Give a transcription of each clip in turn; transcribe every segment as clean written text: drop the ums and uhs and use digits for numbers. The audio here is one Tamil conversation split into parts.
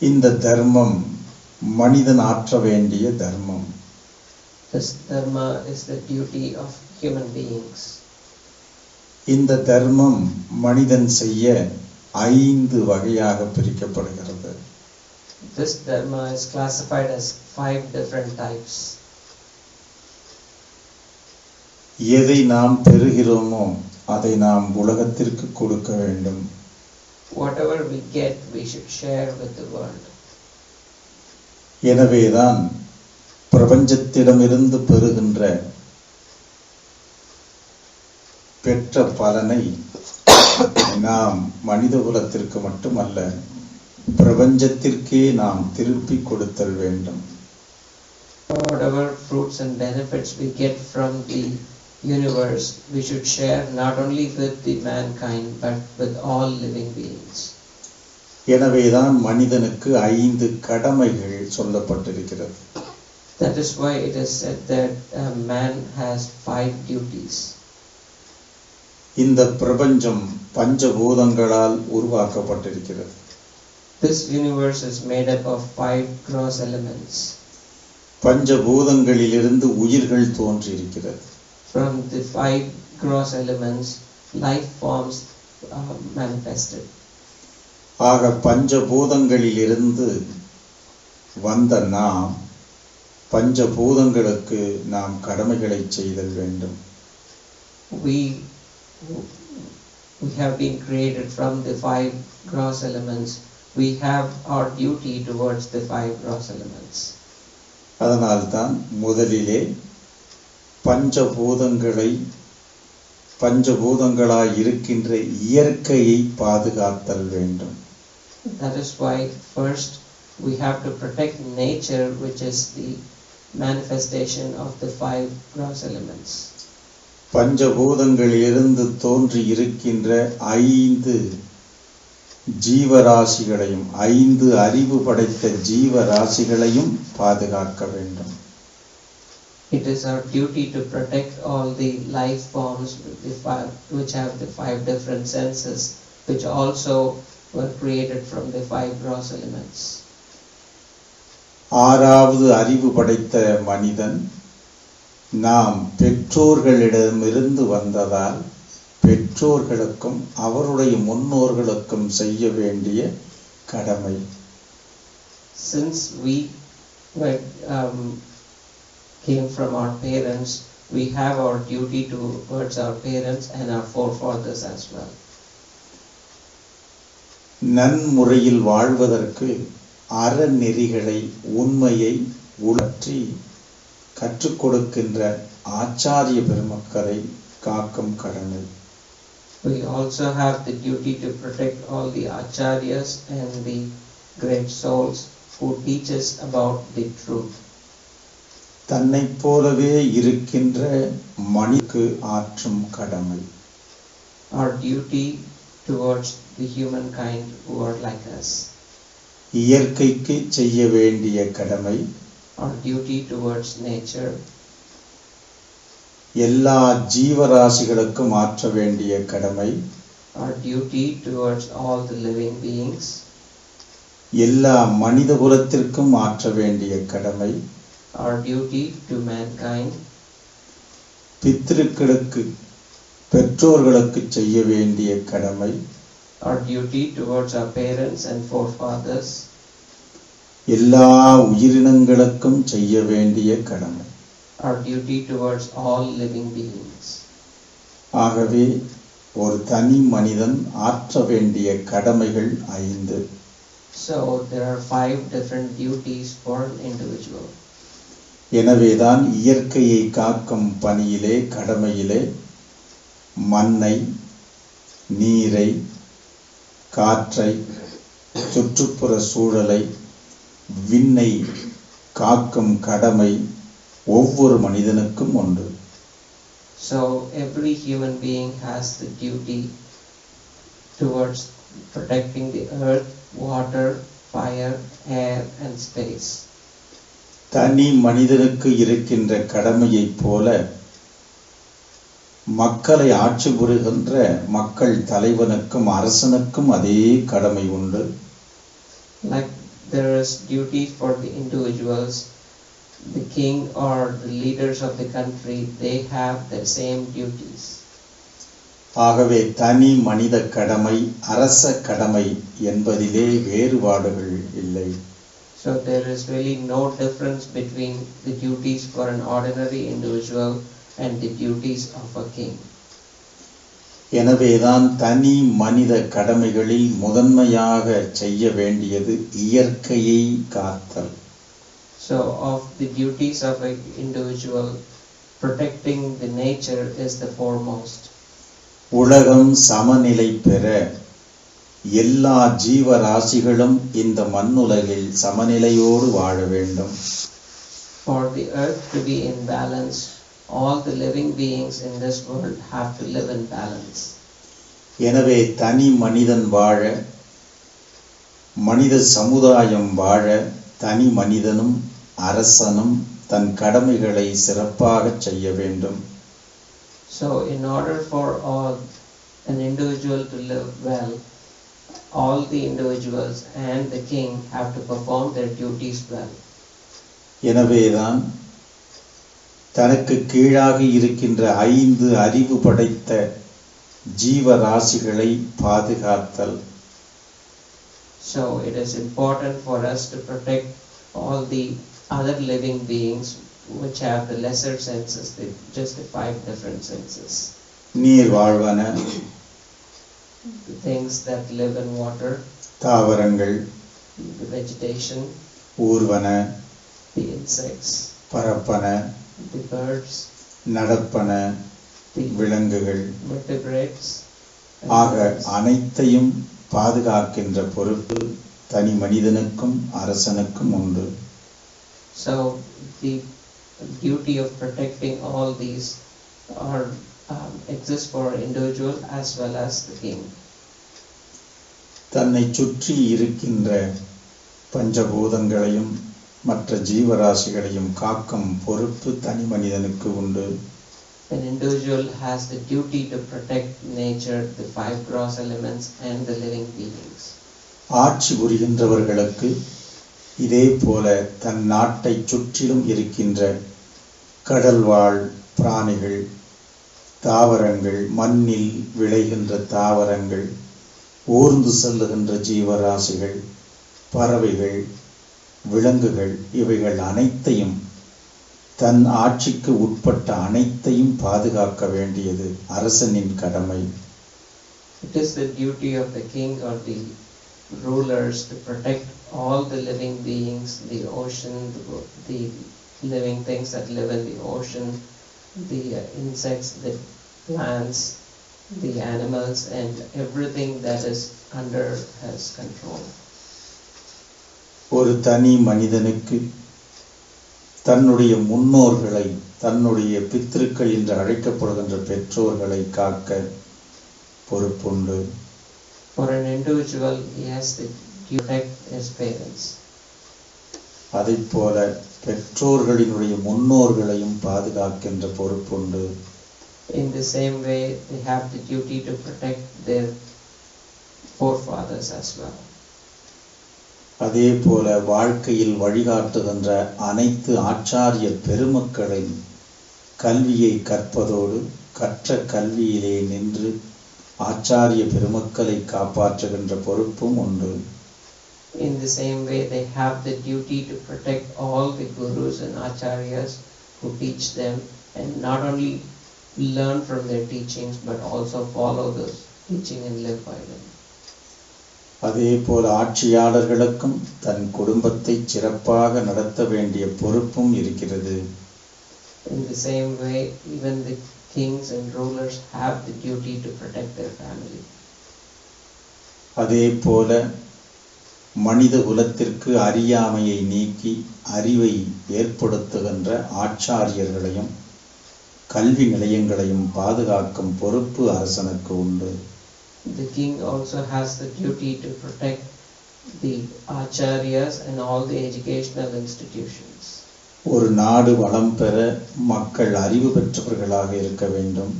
இந்த தர்மம் மனிதன் ஆற்ற வேண்டிய தர்மம். This dharma is the duty of human beings. இந்த தர்மம் மனிதன் செய்ய 5 வகையாக பிரிக்கப்படுகிறது. This dharma is classified as 5 different types. எதை நாம் பெறுகிறோமோ அதை நாம் உலகத்திற்கு கொடுக்க வேண்டும். Whatever we get, we should share with the world. எனவேதான் பிரபஞ்சத்திடமிருந்து பெறுகின்ற பெற்ற பலனை நாம் மனித குலத்திற்கு மட்டுமல்ல பிரபஞ்சத்திற்கே நாம் திருப்பி கொடுத்தல் வேண்டும். Whatever fruits and benefits we get from the universe, we should share not only with the mankind but with all living beings. எனவேதான் மனிதனுக்கு 5 கடமைகள் சொல்லப்பட்டிருக்கிறது. That is why it is said that man has 5 duties. இந்த பிரபஞ்சம் பஞ்சபூதங்களால் உருவாக்கப்பட்டிருக்கிறது. This universe is made up of 5 gross elements. பஞ்சபூதங்களிலிருந்து உயிர்கள் தோன்றியிருக்கிறது. From the 5 gross elements, life forms manifested. ஆக பஞ்சபூதங்களிலிருந்து வந்த நாம் பஞ்சபூதங்களுக்கு நாம் கடமைகளை செய்தல் வேண்டும். We have been created from the 5 gross elements. We have our duty towards the 5 gross elements. அதனால்தான் முதலிலே பஞ்சபூதங்களாய் இருக்கின்ற இயற்கையை பாதுகாத்தல் வேண்டும். That is why first we have to protect nature, which is the manifestation of the 5 gross elements. பஞ்சபூதங்களிலிருந்து தோன்றி இருக்கின்ற 5 ஜீவராசிகளையும் 5 அறிவு படைத்த ஜீவராசிகளையும் பாதுகாக்க வேண்டும். It is our duty to protect all the life forms which have the 5 different senses, which also were created from the 5 gross elements. 6வது அறிவு படைத்த மனிதன் நாம் பெற்றோர்களிடமிருந்து வந்ததால் பெற்றோர்களுக்கும் அவருடைய முன்னோர்களுக்கும் செய்ய வேண்டிய கடமை. Since we came from our parents, we have our duty towards our parents and our forefathers as well. நன்முறையில் வாழ்வதற்கு அறநெறிகளை உண்மையை உணர்த்தி கற்றுக் கொடுக்கின்ற ஆச்சாரிய பெருமக்களை காக்கும் கடமை. We also have the duty to protect all the acharyas and the great souls who teach us about the truth. தன்னைப் போலவே இருக்கின்ற மனிதனுக்கு ஆற்றும் கடமை. Our duty towards the humankind who are like us. இயற்கைக்கு செய்ய வேண்டிய கடமை. Our duty towards nature. எல்லா ஜீவராசிகளுக்கும் ஆற்ற வேண்டிய கடமை. Our duty towards all the living beings. எல்லா மனித குலத்திற்கும் ஆற்ற வேண்டிய கடமை. Our duty to mankind. பித்ருக்களுக்கு பெற்றோர்களுக்கு செய்ய வேண்டிய கடமை. Our duty towards our parents and forefathers. எல்லா உயிரினங்களுக்கும் செய்ய வேண்டிய கடமை. Our duty towards all living beings. ஆகவே ஒரு தனி மனிதன் ஆற்ற வேண்டிய கடமைகள் 5. So there are 5 different duties for an individual. எனவேதான் இயற்கையை காக்கும் பணியிலே கடமையிலே மண்ணை, நீரை, காற்றை, சுற்றுப்புற சூழலை, விண்ணை காக்கும் கடமை ஒவ்வொரு மனிதனுக்கும் உண்டு. So every human being has the duty towards protecting the earth, water, fire, air and space. தனி மனிதனுக்கு இருக்கின்ற கடமையைப் போல மக்களை ஆட்சி புரிகின்ற மக்கள் தலைவனுக்கும் அரசனுக்கும் அதே கடமை உண்டு. Like there is duties for the individuals. The king or the leaders of the country, they have the same duties. ஆகவே தனி மனித கடமை அரச கடமை என்பதிலே வேறுபாடுகள் இல்லை. So there is really no difference between the duties for an ordinary individual and the duties of a king. எனவேதான் தனி மனித கடமைகளில் முதன்மையாக செய்ய வேண்டியது இயற்கையை காத்தல். So of the duties of an individual, protecting the nature is the foremost. உலகம் சமநிலை பெற எல்லா ஜீவராசிகளும் இந்த மண்ணுலகில் சமநிலையோடு வாழ வேண்டும். For the earth to be in balance, all the living beings in this world have to live in balance. எனவே தனி மனிதன் வாழ, மனித சமுதாயம் வாழ, தனி மனிதனும் அரசனும் தன் கடமைகளை சிறப்பாக செய்ய வேண்டும். So in order for an individual to live well, all the individuals and the king have to perform their duties well. எனவேதான் தனக்கு கீழாக இருக்கின்ற 5 அறிவு படைத்த ஜீவராசிகளை பாதுகாத்தல். So it is important for us to protect all the other living beings which have the lesser senses, just the 5 different senses. நீர் வாழ்வன, The things that live in water, தாவரங்கள், the vegetation, ஊர்வன, the insects, Parappana, the birds, நடப்பன, the விலங்குகள் vertebrates, and ஆக birds. அனைத்தையும் பாதுகாக்கின்ற பொறுப்பு தனி மனிதனுக்கும் அரசனுக்கும் உண்டு. So the duty of protecting all these are exists for individual as well as the king. தன்னை சுற்றி இருக்கின்ற பஞ்சபூதங்களையும் மற்ற ஜீவராசிகளையும் காக்கும் பொறுப்பு தனி மனிதனுக்கு உண்டு. An individual has the duty to protect nature, the 5 gross elements and the living beings. ஆட்சி புரிகின்றவர்களுக்கு இதே போல தன் நாட்டை சுற்றிலும் இருக்கின்ற கடல்வாழ் பிராணிகள், தாவரங்கள், மண்ணில் விளைகின்ற தாவரங்கள், ஊர்ந்து செல்லுகின்ற ஜீவராசிகள், பறவைகள், விலங்குகள் இவைகள் அனைத்தையும் தன் ஆட்சிக்கு உட்பட்ட அனைத்தையும் பாதுகாக்க வேண்டியது அரசனின் கடமை. It is the duty of the king or the rulers to protect all the living beings, the ocean, the living things that live in the ocean, the insects, the plants, the animals and everything that is under his control. ஒரு தனி மனிதனுக்கு தன்னுடைய முன்னோர்களை, தன்னுடைய பித்ருக்கள் என்று அழைக்கப்படுகின்ற பெற்றோர்களை காக்க பொறுப்புண்டு. For an individual, he has to protect his parents. அதைப்போல பெற்றோர்களினுடைய முன்னோர்களையும் பாதுகாக்கின்ற பொறுப்புண்டு. In the same way, they have the duty to protect their forefathers as well. அதே போல வாழ்க்கையில் வழிகாட்டுகின்ற அனைத்து ஆச்சாரிய பெருமக்களின் கல்வியை கற்பதோடு கற்ற கல்வியிலே நின்று ஆச்சாரிய பெருமக்களை காப்பாற்றுகின்ற பொறுப்பும் உண்டு. In the same way, they have the duty to protect all the gurus and acharyas who teach them and not only learn from their teachings but also follow those teaching and live by them. அதே போல ஆட்சியாளர்களுக்கும் தன் குடும்பத்தை சிறப்பாக நடத்த வேண்டிய பொறுப்பும் இருக்கிறது. In the same way, even the kings and rulers have the duty to protect their family. அதே போல மனித குலத்திற்கு அறியாமையை நீக்கி அறிவை ஏற்படுத்துகின்ற ஆச்சாரியர்களையும் கல்வி நிலையங்களையும் பாதுகாக்கும் பொறுப்பு அரசனுக்கு உண்டு. The king also has the duty to protect the acharyas and all the educational institutions. ஒரு நாடு வளம் பெற மக்கள் அறிவு பெற்றவர்களாக இருக்க வேண்டும்.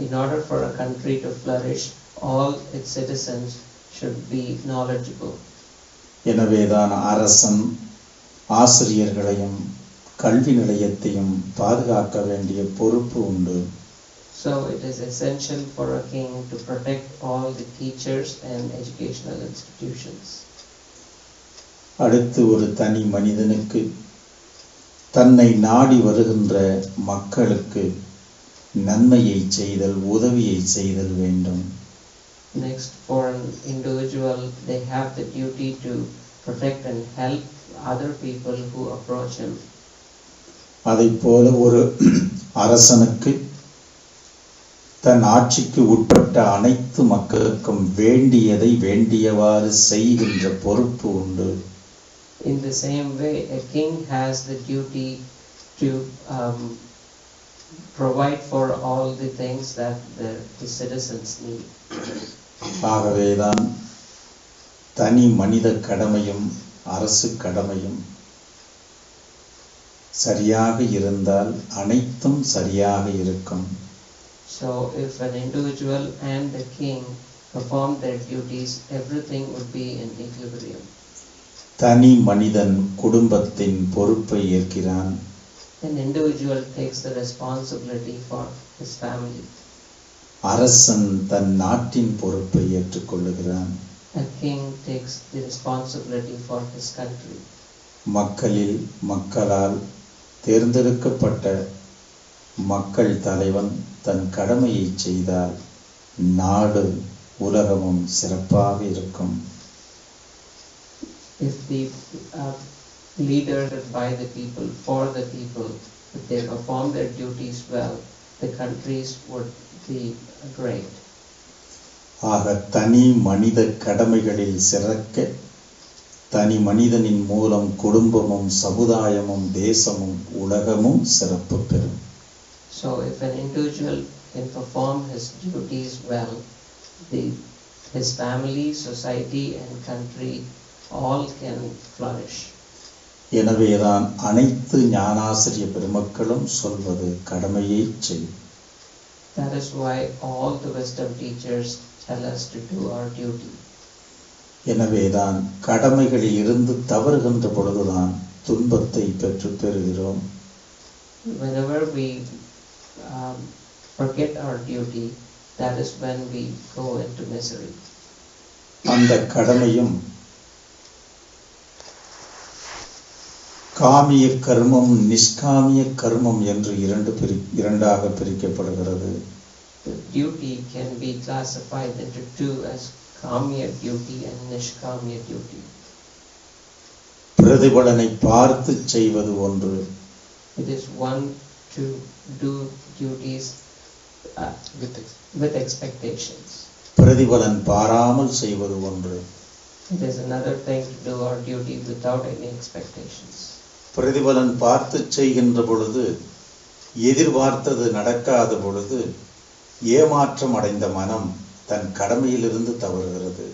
In order for a country to flourish, all its citizens should be knowledgeable. எனவேதான் அரசன் ஆசிரியர்களையும் கல்வி நிலையத்தையும் பாதுகாக்க வேண்டிய பொறுப்பு உண்டு. So it is essential for a king to protect all the teachers and educational institutions. அடுத்து ஒரு தனி மனிதனுக்கு தன்னை நாடி வருகின்ற மக்களுக்கு நன்மையை செய்தல், உதவியை செய்தல் வேண்டும். Next, for an individual, they have the duty to protect and help other people who approach him. அதைப்போல ஒரு அரசனுக்கு தன் ஆட்சிக்கு உட்பட்ட அனைத்து மக்களுக்கும் வேண்டியதை வேண்டியவாறு செய்கின்ற பொறுப்பு உண்டு. In the same way, a king has the duty to provide for all the things that the citizens need. ஆகவேதான் தனி மனித கடமையும் அரசு கடமையும் சரியாக இருந்தால் அனைத்தும் சரியாக இருக்கும். So if an individual and the king perform their duties, everything would be in equilibrium. தனி மனிதன் குடும்பத்தின் பொறுப்பை ஏற்கிறான். An individual takes the responsibility for his family. அரசன் தன் நாட்டின் பொறுப்பை ஏற்றுக்கொள்ளுகிறான். A king takes the responsibility for his country. மக்களால் தேர்ந்தெடுக்கப்பட்ட மக்கள் தலைவன் தன் கடமையை செய்தால் நாடு உலகமும் சிறப்பாக இருக்கும். If the leaders by the people, for the people, if they perform their duties well, the countries would be great. ஆக தனி மனித கடமைகளில் சிறக்க தனி மனிதனின் மூலம் குடும்பமும் சமுதாயமும் தேசமும் உலகமும் சிறப்பு பெறும். So if an individual can perform his duties well, his family, society and country all can flourish. எனவேதான் அனைத்து ஞானாசிரிய பெருமக்களும் சொல்வது கடமையை செய். That is why all the wisdom teachers tell us to do our duty. எனவேதான் கடமைகளில் இருந்து தவறுகின்ற பொழுதுதான் துன்பத்தை பெறுகிறோம். Whenever we forget our duty, that is when we go into misery. அந்த கடமையும் காமிய கர்மம் நிஷ்காமிய கர்மம் என்று இரண்டாக பிரிக்கப்படுகிறது. The duty can be classified into two as Kamiya duty and Nishkamiya duty. பிரதிபலனை பார்த்து செய்வது ஒன்று. It is one to do duties with expectations. பிரதிபலன் பாராமல் செய்வது ஒன்று. It is another thing to do our duty without any expectations. பிரதிபலன் பார்த்து செய்கின்ற பொழுது எதிர்பார்த்தது நடக்காத பொழுது ஏமாற்றம் அடைந்த மனம் தன் கடமையிலிருந்து தவறுகிறது.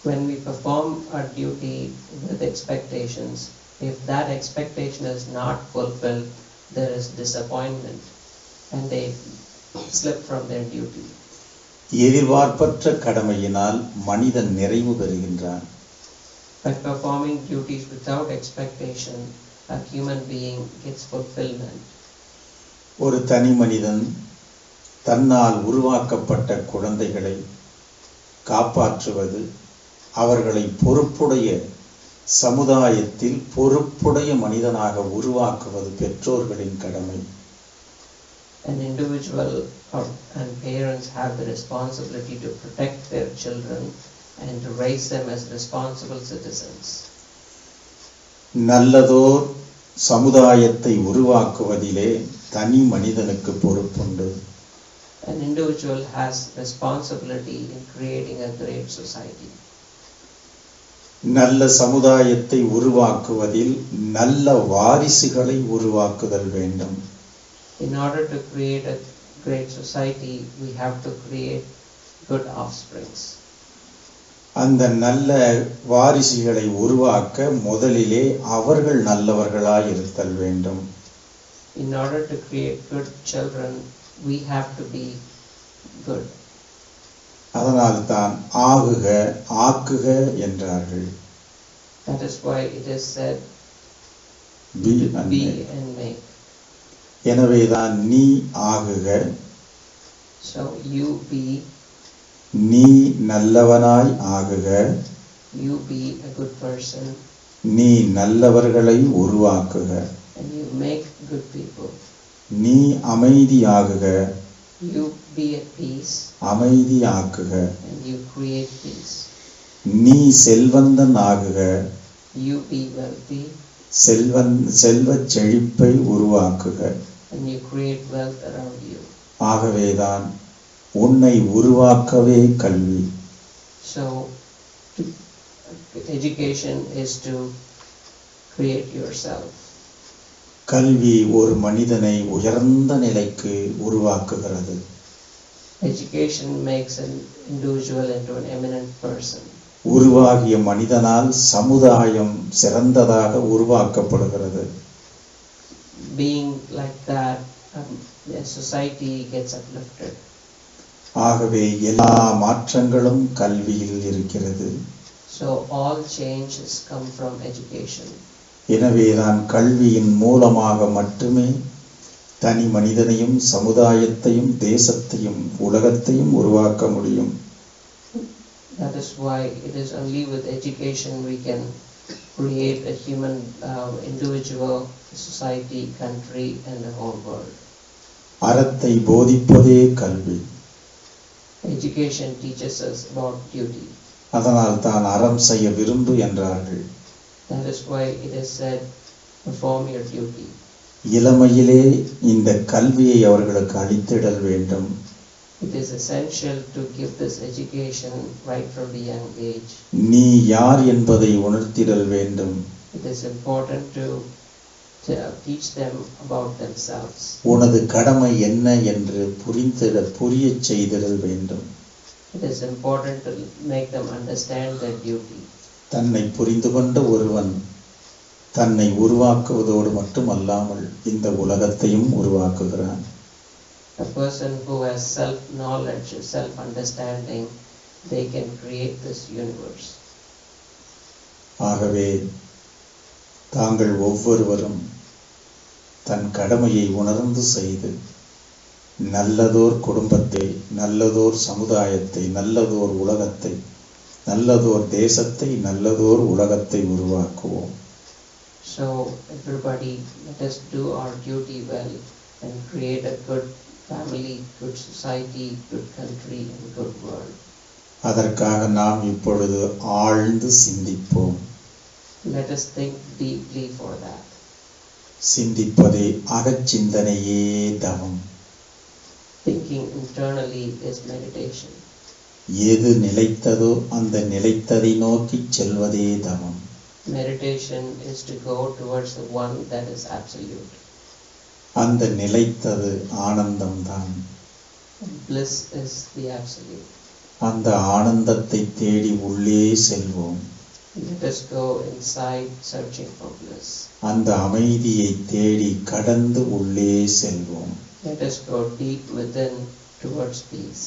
When we perform our duty with expectations, if that expectation is not fulfilled, there is disappointment and they slip from their duty. எதிர்பார்ப்பற்ற கடமையினால் மனிதன் நிறைவு பெறுகின்றான். By performing duties without expectation, a human being gets fulfillment. ஒரு தனி மனிதன் தன்னால் உருவாக்கப்பட்ட குழந்தைகளை காப்பாற்றுவது, அவர்களை பொறுப்புடைய சமுதாயத்தில் பொறுப்புடைய மனிதனாக உருவாக்குவது பெற்றோர்களின் கடமை. An individual and parents have the responsibility to protect their children and to raise them as responsible citizens. நல்லதோர் சமுதாயத்தை உருவாக்குவதிலே தனி மனிதனுக்கு பொறுப்புண்டு. An individual has responsibility in creating a great society. நல்ல சமுதாயத்தை உருவாக்குவதில் நல்ல வாரிசுகளை உருவாக்குதல் வேண்டும். In order to create a great society, we have to create good offsprings. அந்த நல்ல வாரிசுகளை உருவாக்க முதலிலே அவர்கள் நல்லவர்களாய் இருத்தல் வேண்டும். In order to create good children, we have to be good. அதனால் தான் ஆகுக ஆக்குக என்றார்கள். That is why it is said be to and be make. and make. எனவேதான் நீ ஆகுக, So you be, நீ நல்லவனாய் ஆகுக, you be a good person, நீ நல்லவர்களை உருவாக்குக, and you make good people. நீ அமைதியாகுக, You be at peace, அமைதியாக்குக, and you create peace. நீ செல்வந்தன் ஆகுக, You be wealthy, செல்வச் செழிப்பை உருவாக்குக. and you create wealth around you. ஆகவேதான் உன்னை உருவாக்கவே கல்வி. So education is to create yourself. கல்வி ஒரு மனிதனை உயர்ந்த நிலைக்கு உருவாக்குகிறது. Education makes an individual into an eminent person. உருவாகிய மனிதனால் சமுதாயம் சிறந்ததாக உருவாக்கப்படுகிறது. Being like that, the society gets uplifted. ஆகவே எல்லா மாற்றங்களும் கல்வியில் இருக்கிறது. So all changes come from education. எனவேதான் கல்வியின் மூலமாக மட்டுமே தனி மனிதனையும் சமுதாயத்தையும் தேசத்தையும் உலகத்தையும் உருவாக்க முடியும். That is why it is only with education we can create a human individual, society, country and the whole world. அறத்தை போதிப்பதே கல்வி. Education teaches us about duty. அதனால் தான் அறம் செய்ய விரும்பு என்றார்கள். That is why it is said, perform your duty. இளமையிலே இந்த கல்வியை அவர்களுக்கு அளித்திடல் வேண்டும். It is essential to give this education right from the young age. நீ யார் என்பதை உணர்த்திடல் வேண்டும். It is important to teach them about themselves. உனது கடமை என்ன என்று புரியச் செய்திடல் வேண்டும். It is important to make them understand their duty. தன்னை புரிந்து கொண்ட ஒருவன் தன்னை உருவாக்குவதோடு மட்டுமல்லாமல் இந்த உலகத்தையும் உருவாக்குகிறான். A person who has self-knowledge, self-understanding, they can create this universe. ஆகவே தாங்கள் ஒவ்வொருவரும் தன் கடமையை உணர்ந்து செய்து நல்லதோர் குடும்பத்தை, நல்லதோர் சமுதாயத்தை, நல்லதோர் உலகத்தை, நல்லதோர் தேசத்தை, நல்லதோர் உலகத்தை உருவாக்குவோம். So everybody, let us do our duty well and create a good family, good society, good country and good world. அதற்காக நாம் இப்பொழுது ஆழ்ந்து சிந்திப்போம். Let us think deeply for that. சிந்திப்பதே அகச்சிந்தனையே தவம். Thinking internally is meditation. எது நிலைத்ததோ அந்த நிலைத்ததை நோக்கி செல்வதே தவம். Meditation is to go towards the one that is absolute. அந்த நிலைத்தது ஆனந்தம்தான். Bliss is the absolute. அந்த ஆனந்தத்தை தேடி உள்ளே செல்வோம். Let us go inside searching for bliss. அந்த அமைதியை தேடி கடந்து உள்ளே செல்வோம். Let us go deep within towards peace.